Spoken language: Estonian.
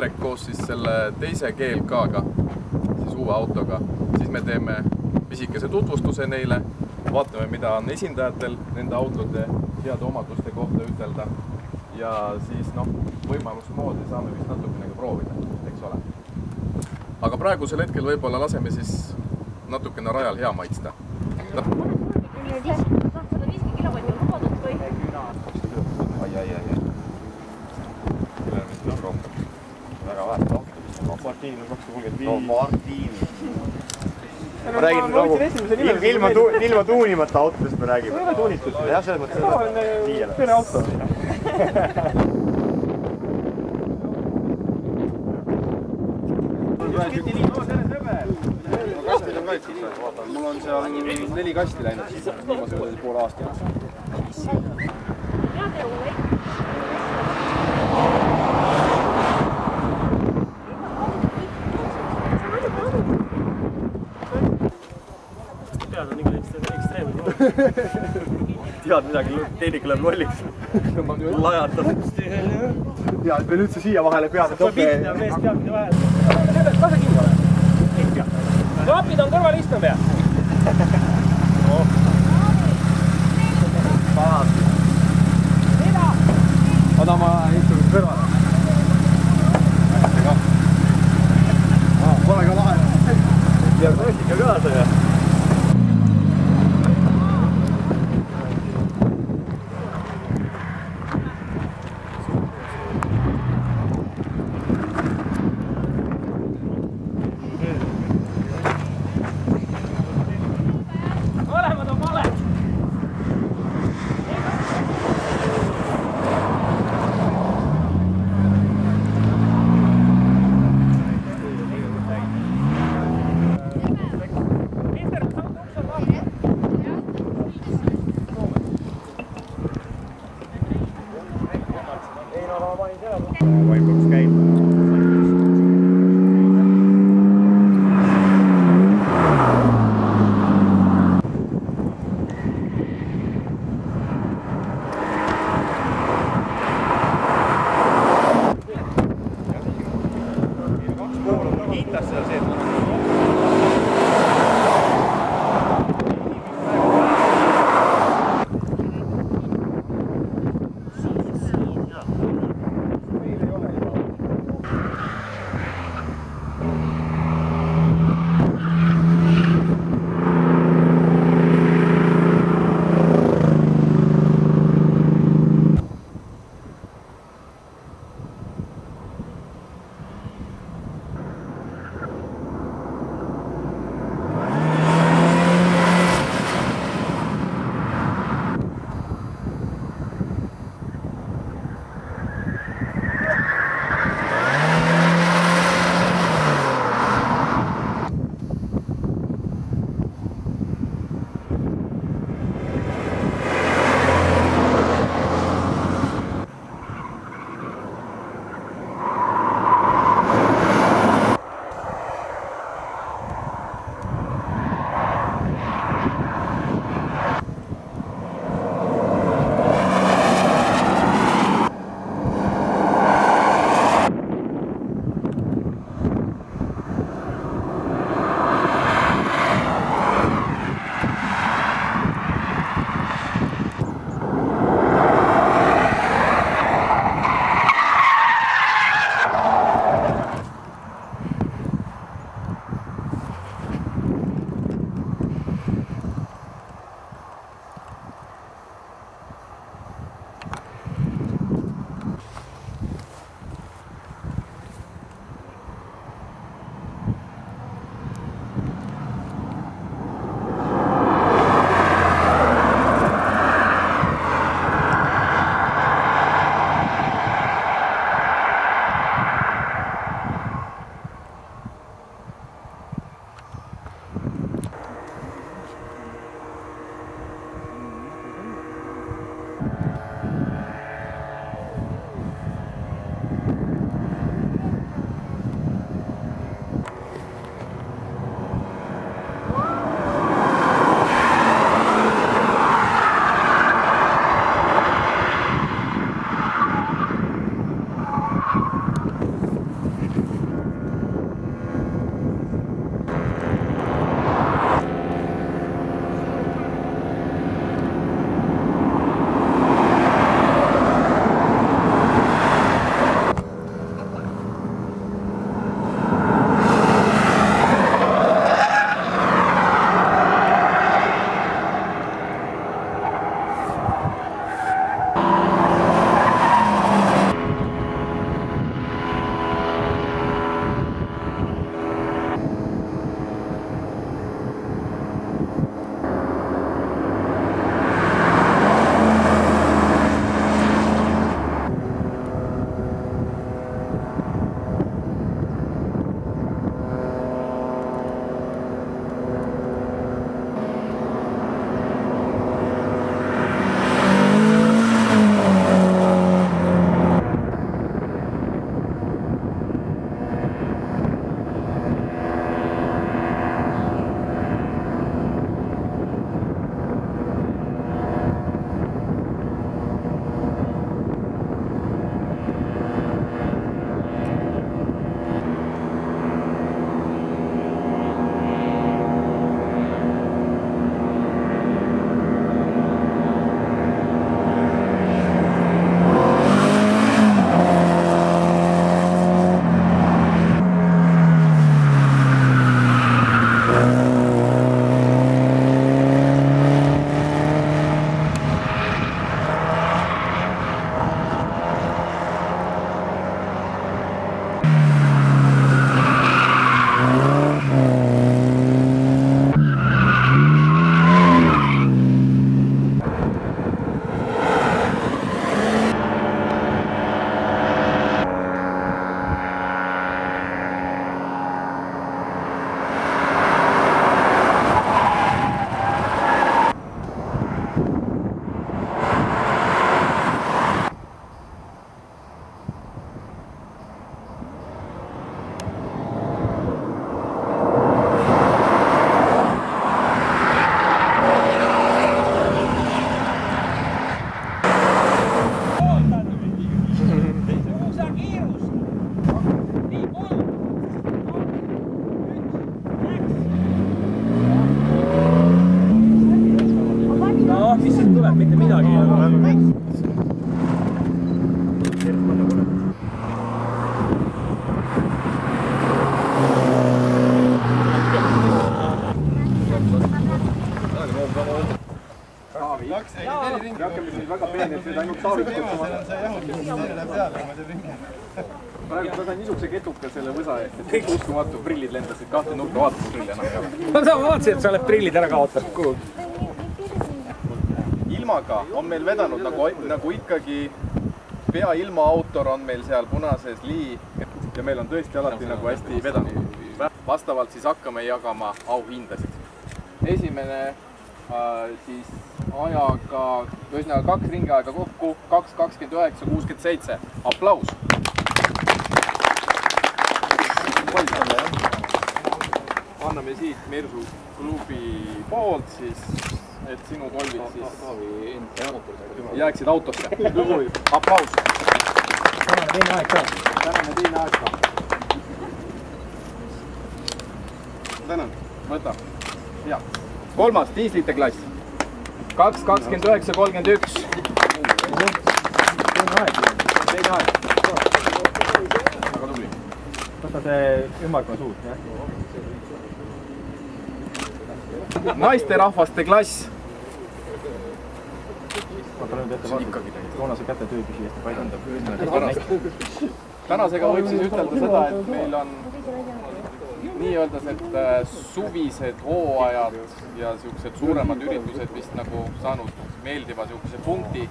aeg koos siis selle teise GLK-ga, siis uue autoga. Siis me teeme pisikese tutvustuse neile, vaatame, mida on esindajatel nende autode heade omaduste kohta ütelda. Ja siis võimaluse moodi saame vist natukene proovida, eks ole. Aga praegusel hetkel võib-olla laseme siis natukene rajal hea maitsta. 150 kilovatti on lubadud või? Ai. Väga väärtu auto. Martini on 235. No Martini. Ma räägin ilma tuunimata autodest me räägime. Ei ole tuunitud. Jah, selles mõttes pere auto. Kastid on kõik. Mul on seal 4 kasti läinud viimase poole aasta. Tead on ikka ekstreemne. Tead midagi, tehnika läheb lolliks. Lajatab. Ja, et me nüüd see siia vahele pead. See pilt ja mees teab, mida vahel. Lase kinni ole. Ei pea. Klapid on kõrval istme pea. Oda ma istun kõrvale. Pole ka lahe. Ja mõõsika kaasa ja. Vaimaks käib. Kindlasti seda sees. hakkame siis väga peenelt nüüd ainult Taavit kutsuma. Praegu ma sain niisuguse ketuka selle võsa eest, et kõik uskumatu, prillid lendasid kahte nurka, vaata kui prilli enam ei ole. Ma vaatasin, et sa oled prillid ära kaotanud. Kuhu? Ilmaga on meil vedanud nagu ikkagi peailmaautor on meil seal punases lii ja meil on tõesti alati nagu hästi vedanud. Vastavalt siis hakkame jagama auhindasid. Esimene siis ajaga, ühesõnaga 2 ringiaega kokku, 2.29.67. Aplaus! Anname siit Mersu klubi poolt siis, et sinu kolvid siis jääksid autosse. Aplaus! Tänane teine aeg ka. Tänane teine aeg ka. Tänan. Võta. Hea. Kolmas, diislite klass. 2.29.31. Teine aeg. Teine aeg. Väga tubli. Võta see ümmargune suud, jah? Naisterahvaste klass. Vaata nüüd ette vastu. Toonase käte töö püsi Eesti paigandab. Tänasega võib siis ütelda seda, et meil on nii-öelda suvised hooajad ja siuksed suuremad üritused vist nagu saanud meeldiva siukese punkti.